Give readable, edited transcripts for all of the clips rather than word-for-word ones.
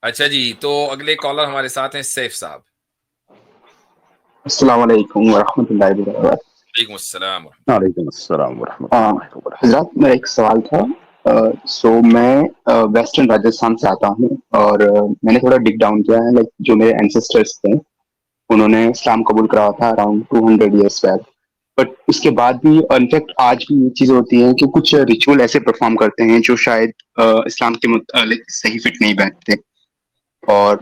اچھا جی، تو اگلے کالر ہمارے ساتھ ہیں سیف صاحب. السلام علیکم ورحمۃ اللہ وبرکاتہ. وعلیکم السلام. وعلیکم السلام ورحمۃ اللہ وبرکاتہ. حضرات میرا ایک سوال تھا. میں ویسٹرن راجستھان سے آتا ہوں اور میں نے تھوڑا ڈگ ڈاؤن کیا ہے. لائک جو میرے اینسسٹرس تھے انہوں نے اسلام قبول کرا تھا اراؤنڈ 200 ایئرس بیک. بٹ اس کے بعد بھی انفیکٹ آج بھی یہ چیز ہوتی ہے کہ کچھ ریچول ایسے پرفارم کرتے ہیں جو شاید اسلام کے متعلق صحیح فٹ نہیں بیٹھتے. اور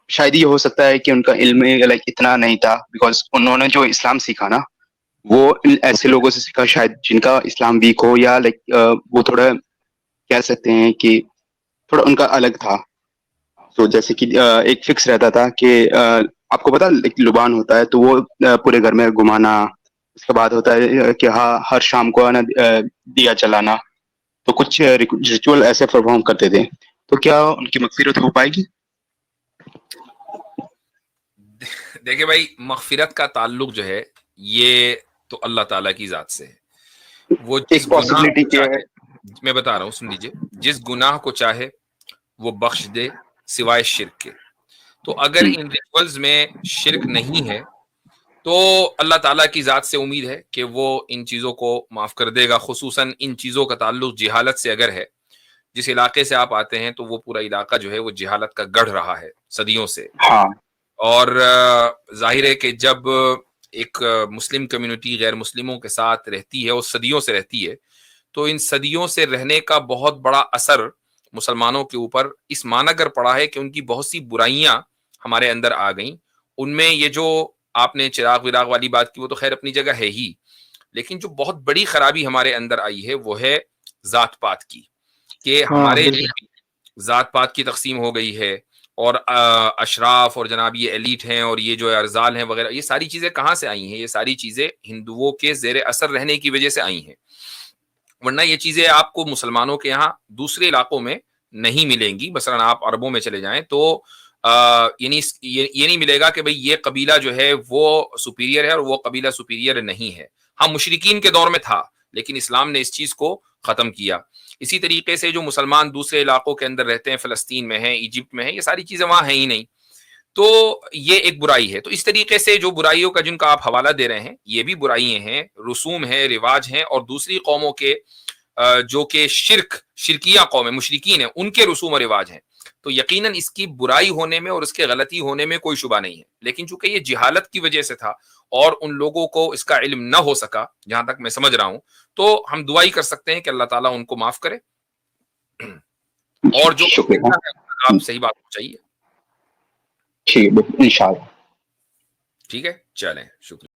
شاید یہ ہو سکتا ہے کہ ان کا علم لائک اتنا نہیں تھا بیکاز انہوں نے جو اسلام سیکھا نا وہ ایسے لوگوں سے سیکھا شاید جن کا اسلام ویک ہو یا لائک وہ تھوڑا کہہ سکتے ہیں کہ تھوڑا ان کا الگ تھا. تو جیسے کہ ایک فکس رہتا تھا کہ آپ کو پتا لبان ہوتا ہے تو وہ پورے گھر میں گھمانا. اس کے بعد ہوتا ہے کہ ہاں ہر شام کو نا دیا جلانا. تو کچھ ریچول ایسے پرفارم کرتے تھے. تو کیا ان کی مغفرت ہو پائے گی؟ دیکھیں بھائی، مغفرت کا تعلق جو ہے یہ تو اللہ تعالیٰ کی ذات سے ہے. وہ جس ایک گناہ پاسبلٹی کو کیا ہے؟ چاہے، میں بتا رہا ہوں سن لیجئے، جس گناہ کو چاہے وہ بخش دے سوائے شرک کے. تو اگر ان ریچولز میں شرک نہیں ہے تو اللہ تعالیٰ کی ذات سے امید ہے کہ وہ ان چیزوں کو معاف کر دے گا. خصوصاً ان چیزوں کا تعلق جہالت سے اگر ہے، جس علاقے سے آپ آتے ہیں تو وہ پورا علاقہ جو ہے وہ جہالت کا گڑھ رہا ہے صدیوں سے. ہاں اور ظاہر ہے کہ جب ایک مسلم کمیونٹی غیر مسلموں کے ساتھ رہتی ہے اور صدیوں سے رہتی ہے تو ان صدیوں سے رہنے کا بہت بڑا اثر مسلمانوں کے اوپر اس معنی اگر پڑا ہے کہ ان کی بہت سی برائیاں ہمارے اندر آ گئیں. ان میں یہ جو آپ نے چراغ وراغ والی بات کی وہ تو خیر اپنی جگہ ہے ہی، لیکن جو بہت بڑی خرابی ہمارے اندر آئی ہے وہ ہے ذات پات کی، کہ ہمارے ذات پات کی تقسیم ہو گئی ہے. اور اشراف اور جناب یہ ایلیٹ ہیں اور یہ جو ارزال ہیں وغیرہ، یہ ساری چیزیں کہاں سے آئی ہیں؟ یہ ساری چیزیں ہندوؤں کے زیر اثر رہنے کی وجہ سے آئی ہیں. ورنہ یہ چیزیں آپ کو مسلمانوں کے یہاں دوسرے علاقوں میں نہیں ملیں گی. مثلا آپ عربوں میں چلے جائیں تو یعنی یہ نہیں ملے گا کہ بھئی یہ قبیلہ جو ہے وہ سپیریئر ہے اور وہ قبیلہ سپیریئر نہیں ہے. ہم مشرکین کے دور میں تھا لیکن اسلام نے اس چیز کو ختم کیا. اسی طریقے سے جو مسلمان دوسرے علاقوں کے اندر رہتے ہیں، فلسطین میں ہیں، ایجپٹ میں ہیں، یہ ساری چیزیں وہاں ہیں ہی نہیں. تو یہ ایک برائی ہے. تو اس طریقے سے جو برائیوں کا جن کا آپ حوالہ دے رہے ہیں یہ بھی برائیاں ہیں، رسوم ہیں، رواج ہیں، اور دوسری قوموں کے جو کہ شرکیہ قوم مشرکین ہیں ان کے رسوم و رواج ہیں. تو یقیناً اس کی برائی ہونے میں اور اس کے غلطی ہونے میں کوئی شبہ نہیں ہے. لیکن چونکہ یہ جہالت کی وجہ سے تھا اور ان لوگوں کو اس کا علم نہ ہو سکا، جہاں تک میں سمجھ رہا ہوں، تو ہم دعا ہی کر سکتے ہیں کہ اللہ تعالیٰ ان کو معاف کرے اور جو شکریہ. آپ صحیح بات پہنچائیے. ٹھیک ہے ان شاء اللہ. ٹھیک ہے، چلیں، شکریہ.